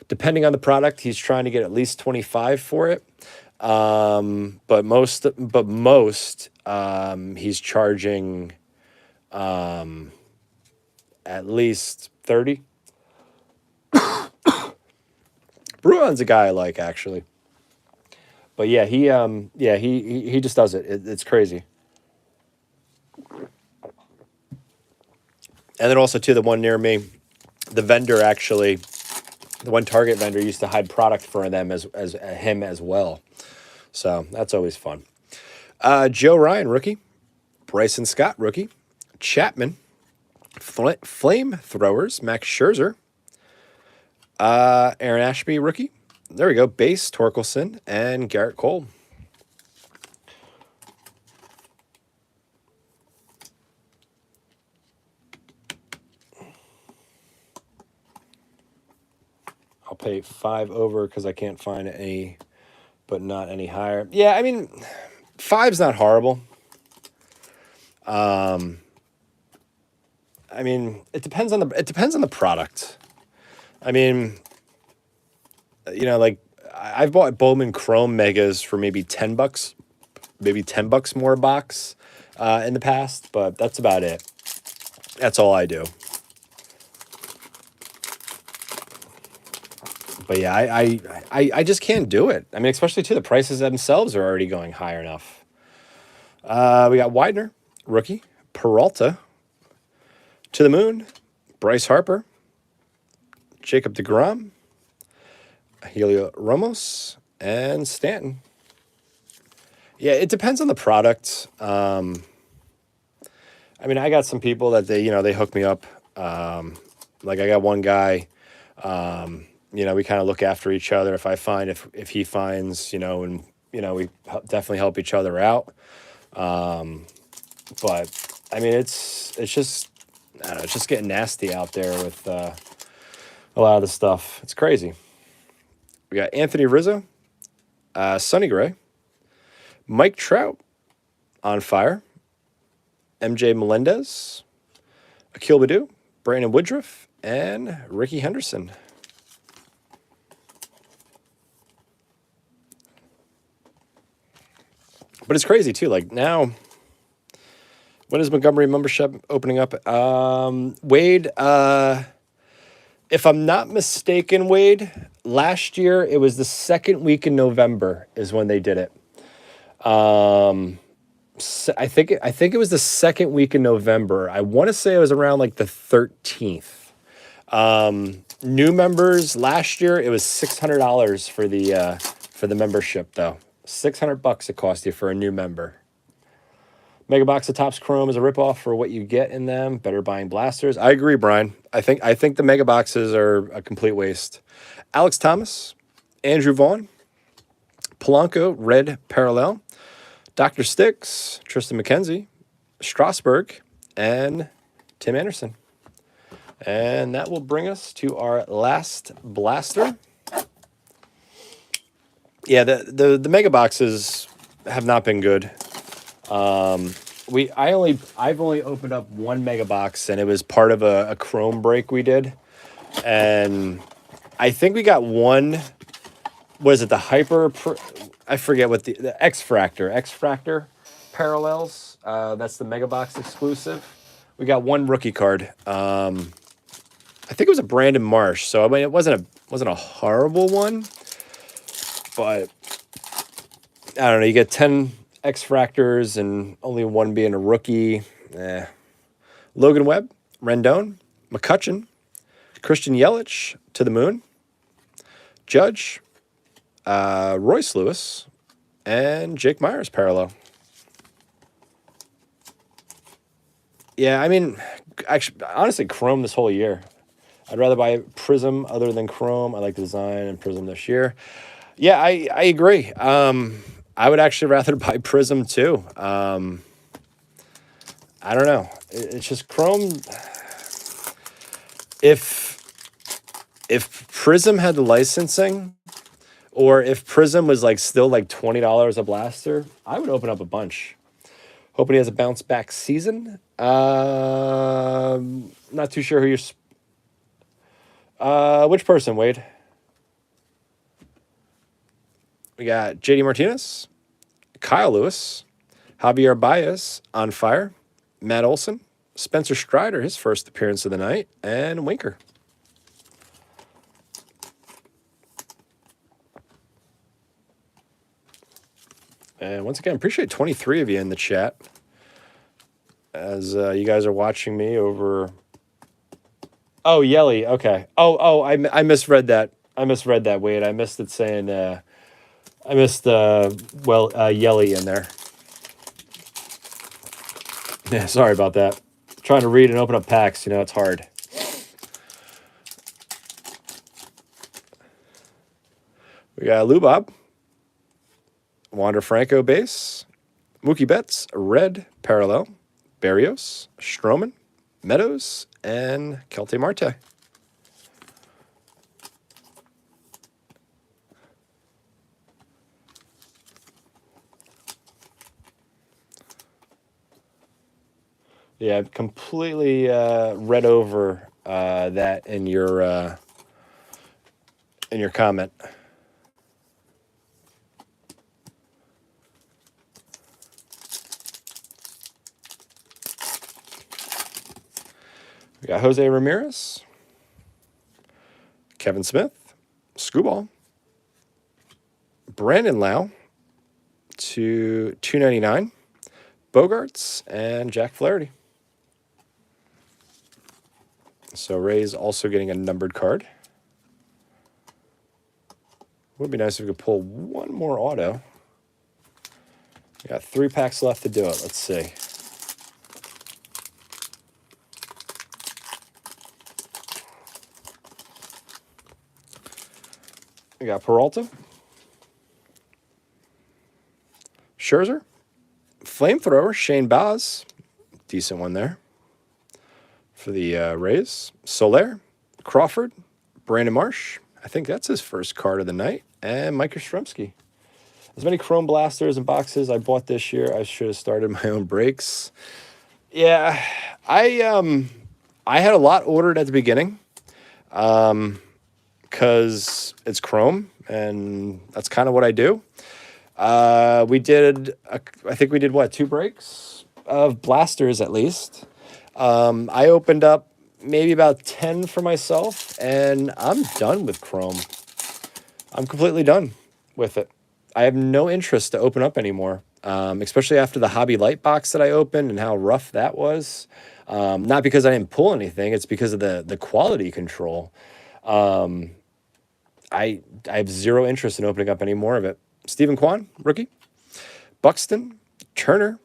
depending on the product, he's trying to get at least 25 for it. But most he's charging at least 30. Bruin's a guy I like, actually. But yeah, he just does it. It's crazy. And then also, too, the one near me, the vendor actually, the one Target vendor used to hide product for them as him as well. So that's always fun. Joe Ryan, rookie. Bryson Scott, rookie. Chapman. Flamethrowers, Max Scherzer. Aaron Ashby, rookie. There we go. Base, Torkelson, and Garrett Cole. I'll pay 5 over because I can't find any, but not any higher. Yeah, I mean, 5's not horrible. I mean, it depends on the product. I mean, like I've bought Bowman Chrome Megas for maybe $10, maybe $10 more a box in the past, but that's about it. That's all I do. But yeah, I just can't do it. I mean, especially too, the prices themselves are already going higher enough. We got Widener, rookie. Peralta, to the moon. Bryce Harper. Jacob deGrom. Helio Ramos. And Stanton. Yeah, it depends on the product. I mean, I got some people that they hook me up. Like I got one guy, we kind of look after each other. If I find, if he finds, and, we definitely help each other out. But I mean, it's just, I don't know, it's just getting nasty out there with, a lot of the stuff. It's crazy. We got Anthony Rizzo, Sonny Gray, Mike Trout on fire, MJ Melendez, Akil Baddoo, Brandon Woodruff, and Ricky Henderson. But it's crazy too. Like now, when is Montgomery membership opening up? Wade, if I'm not mistaken, Wade, last year it was the second week in November is when they did it. I think it was the second week in November. I want to say it was around like the 13th. New members last year, it was $600 for the membership though. $600 it cost you for a new member. Mega Box of Topps Chrome is a ripoff for what you get in them. Better buying blasters. I agree, Brian. I think the Mega Boxes are a complete waste. Alex Thomas, Andrew Vaughn, Polanco, Red Parallel, Dr. Sticks, Tristan McKenzie, Strasburg, and Tim Anderson. And that will bring us to our last blaster. Yeah, the Mega Boxes have not been good. I've only opened up one Mega Box, and it was part of a Chrome break we did. And I think we got one, was it the I forget what the X-Fractor parallels. That's the Mega Box exclusive. We got one rookie card. I think it was a Brandon Marsh. So I mean, it wasn't a horrible one, but I don't know. You get 10 X-Fractors and only one being a rookie. Logan Webb, Rendon, McCutchen, Christian Yelich, to the moon, Judge, Royce Lewis, and Jake Myers parallel. Yeah, I mean, actually, honestly, Chrome this whole year. I'd rather buy Prism other than Chrome. I like the design and Prism this year. Yeah, I agree. I would actually rather buy Prism too. I don't know. It's just Chrome. If Prism had the licensing, or if Prism was like still like $20 a blaster, I would open up a bunch. Hoping he has a bounce back season. Not too sure who you're. Which person, Wade? We got JD Martinez, Kyle Lewis, Javier Baez on fire, Matt Olson, Spencer Strider, his first appearance of the night, and Winker. And once again, appreciate 23 of you in the chat as you guys are watching me over Oh, Yelly. Okay. Oh, I misread that. I misread that. Wait, I missed it saying. I missed Yelly in there. Yeah, sorry about that. Trying to read and open up packs, it's hard. We got Lou Bob, Wander Franco base, Mookie Betts, red parallel, Barrios, Stroman, Meadows, and Kelte Marte. Yeah, I've completely read over that in your comment. We got Jose Ramirez, Kevin Smith, Scooball, Brandon Lau to 299, Bogarts, and Jack Flaherty. So Ray's also getting a numbered card. Would be nice if we could pull one more auto. We got 3 packs left to do it. Let's see. We got Peralta, Scherzer, Flamethrower, Shane Baz, decent one there for the Rays. Soler, Crawford, Brandon Marsh. I think that's his first card of the night. And Mike Yastrzemski. As many Chrome Blasters and boxes I bought this year, I should have started my own breaks. Yeah, I had a lot ordered at the beginning because it's Chrome, and that's kind of what I do. I think we did, what, 2 breaks of Blasters at least. I opened up maybe about 10 for myself, and I'm done with Chrome. I'm completely done with it. I have no interest to open up anymore, especially after the Hobby Light box that I opened and how rough that was. Not because I didn't pull anything, it's because of the quality control. I have zero interest in opening up any more of it. Stephen Kwan, rookie. Buxton, Turner,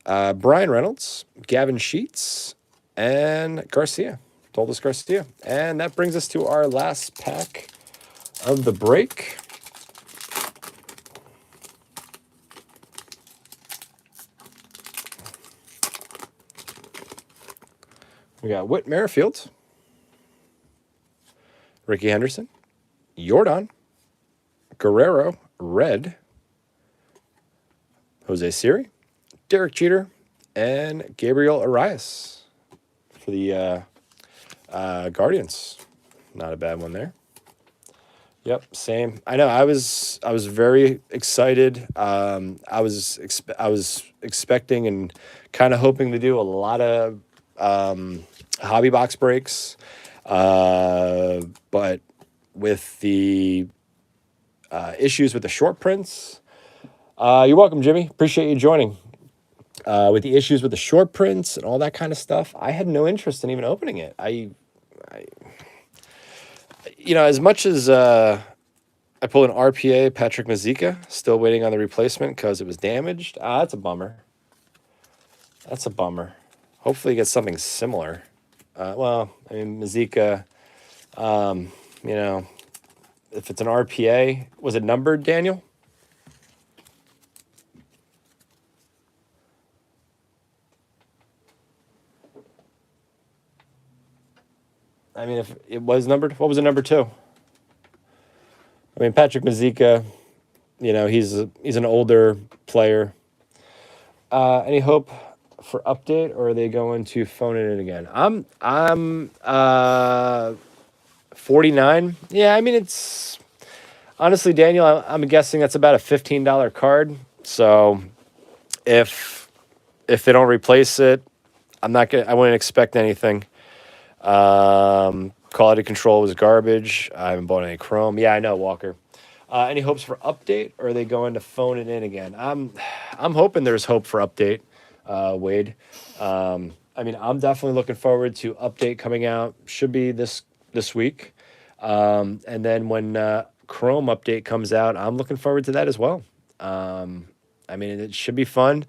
Brian Reynolds, Gavin Sheets, and Garcia. Doldis Garcia. And that brings us to our last pack of the break. We got Whit Merrifield, Ricky Henderson, Jordan, Guerrero, red, Jose Siri, Derek Jeter, and Gabriel Arias for the Guardians. Not a bad one there. Yep, same. I know. I was very excited. I was expecting and kind of hoping to do a lot of hobby box breaks, but with the issues with the short prints. You're welcome, Jimmy. Appreciate you joining. With the issues with the short prints and all that kind of stuff, I had no interest in even opening it. As much as I pulled an RPA Patrick Mazeika, still waiting on the replacement because it was damaged. That's a bummer. That's a bummer. Hopefully, get something similar. Mazeika. If it's an RPA, was it numbered, Daniel? If it was numbered, what was the number 2? Patrick Mazeika, he's an older player. Any hope for update, or are they going to phone it in again? I'm 49. Yeah, it's honestly, Daniel, I'm guessing that's about a $15 card. So if they don't replace it, I wouldn't expect anything. Quality control was garbage. I haven't bought any Chrome. Yeah, I know, Walker. Any hopes for update, or are they going to phone it in again? I'm hoping there's hope for update, Wade. I mean, I'm definitely looking forward to update coming out. Should be this week, and then when Chrome update comes out, I'm looking forward to that as well. I mean, it should be fun.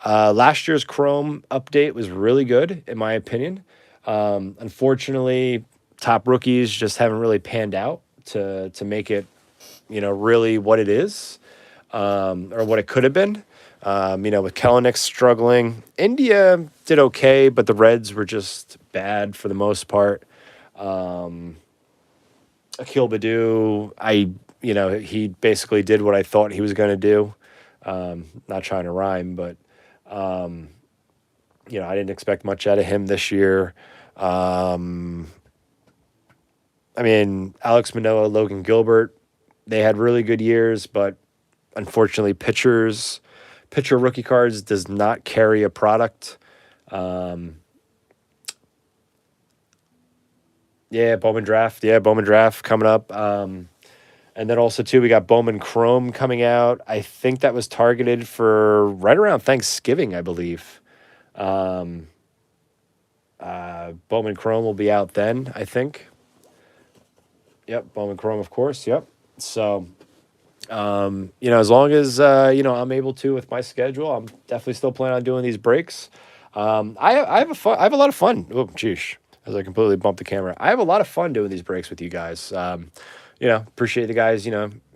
Last year's Chrome update was really good, in my opinion. Unfortunately, top rookies just haven't really panned out to make it, really what it is, or what it could have been. With Kellenic struggling, India did okay, but the Reds were just bad for the most part. Akil Badu, he basically did what I thought he was going to do. Not trying to rhyme, but I didn't expect much out of him this year. I mean, Alex Manoah, Logan Gilbert, they had really good years, but unfortunately, pitcher rookie cards does not carry a product. Yeah, Bowman draft. Yeah, Bowman draft coming up. And then also too, we got Bowman Chrome coming out. I think that was targeted for right around Thanksgiving, I believe. Bowman Chrome will be out then, I think. Yep, Bowman Chrome, of course. Yep. So, as long as I'm able to with my schedule, I'm definitely still planning on doing these breaks. I have a lot of fun. Oh, geez, as I completely bumped the camera. I have a lot of fun doing these breaks with you guys. Appreciate the guys.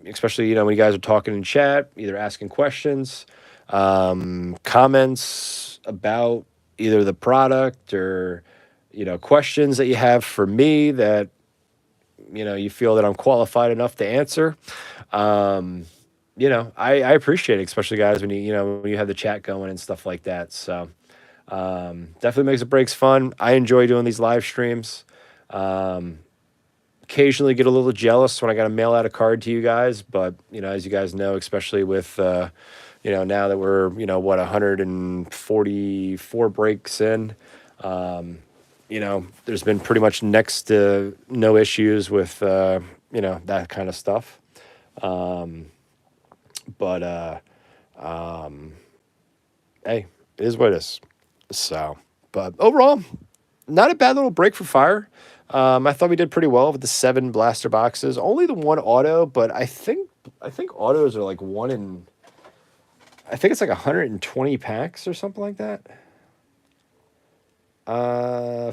Especially when you guys are talking in chat, either asking questions, comments about either the product or questions that you have for me that you feel that I'm qualified enough to answer. I appreciate it, especially guys when you have the chat going and stuff like that. So definitely makes the breaks fun. I enjoy doing these live streams. Occasionally get a little jealous when I got to mail out a card to you guys, but as you guys know, especially with now that we're 144 breaks in, there's been pretty much next to no issues with that kind of stuff. But hey, it is what it is. So, but overall, not a bad little break for fire. I thought we did pretty well with the 7 blaster boxes. Only the 1 auto, but I think autos are like I think it's like 120 packs or something like that.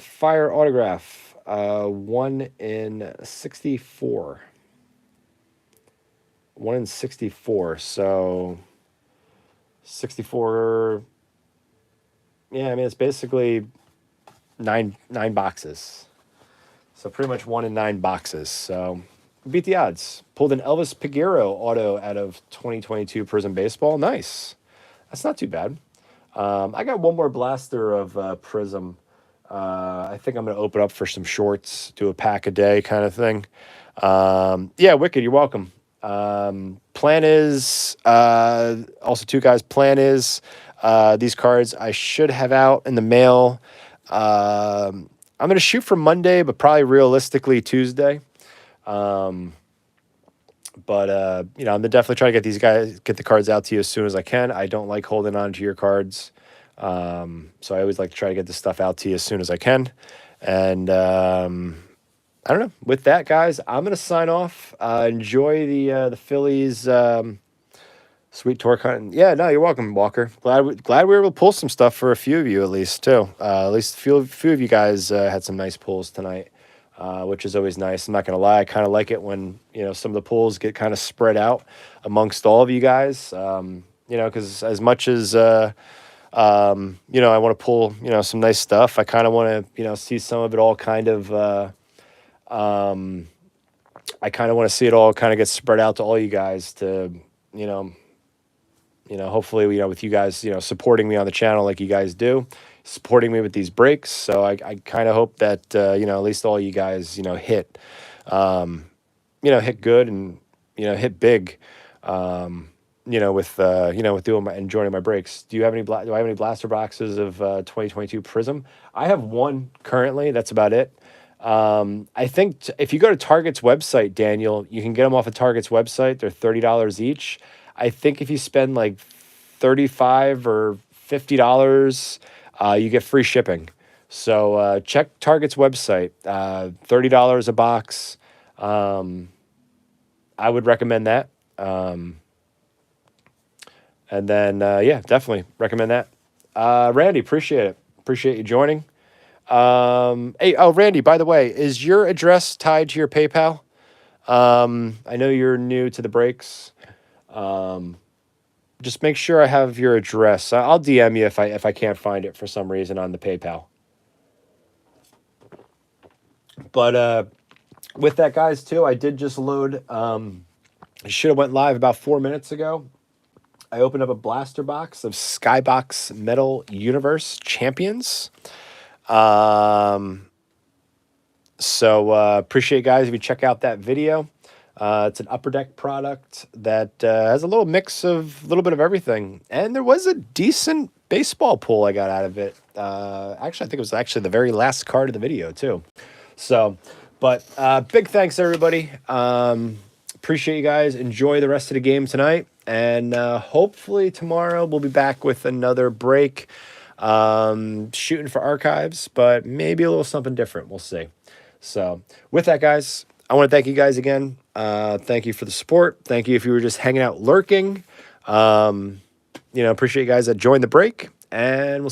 Fire autograph, 1 in 64. 1 in 64. So 64. Yeah, I mean it's basically nine boxes. So pretty much 1 in 9 boxes. So beat the odds. Pulled an Elvis Peguero auto out of 2022 Prism Baseball. Nice. That's not too bad. I got one more blaster of Prism. I think I'm going to open up for some shorts, do a pack a day kind of thing. Yeah, Wicked, you're welcome. Plan is, also too guys, plan is these cards I should have out in the mail. I'm going to shoot for Monday, but probably realistically Tuesday. But I'm definitely trying to get the cards out to you as soon as I can. I don't like holding on to your cards. So I always like to try to get this stuff out to you as soon as I can. And I don't know. With that, guys, I'm going to sign off. Enjoy the Phillies sweet torque hunting. Yeah, no, you're welcome, Walker. Glad we were able to pull some stuff for a few of you at least too. At least a few of you guys had some nice pulls tonight, which is always nice. I'm not gonna lie, I kind of like it when some of the pulls get kind of spread out amongst all of you guys. Because as much as I want to pull some nice stuff, I kind of want to see some of it all kind of. I kind of want to see it all kind of get spread out to all you guys to hopefully, with you guys, supporting me on the channel like you guys do, supporting me with these breaks. So I kind of hope that, at least all you guys, hit good and, hit big, with enjoying my breaks. Do I have any blaster boxes of 2022 Prism? I have one currently. That's about it. I think if you go to Target's website, Daniel, you can get them off of Target's website. They're $30 each. I think if you spend like $35 or $50, you get free shipping. So check Target's website. $30 a box. I would recommend that. And then, yeah, definitely recommend that. Randy, appreciate it. Appreciate you joining. Hey, oh, Randy, by the way, is your address tied to your PayPal? I know you're new to the breaks. Just make sure I have your address. I'll DM you if I can't find it for some reason on the PayPal. But with that, guys, too, I did just load. It should have went live about 4 minutes ago. I opened up a blaster box of Skybox Metal Universe Champions. So appreciate you guys if you check out that video. It's an Upper Deck product that has a little mix of a little bit of everything. And there was a decent baseball pull I got out of it. Actually, I think it was actually the very last card of the video, too. So, but big thanks, everybody. Appreciate you guys. Enjoy the rest of the game tonight. And hopefully tomorrow we'll be back with another break. Shooting for archives, but maybe a little something different. We'll see. So with that, guys, I want to thank you guys again. Thank you for the support. Thank you if you were just hanging out lurking. Appreciate you guys that joined the break, and we'll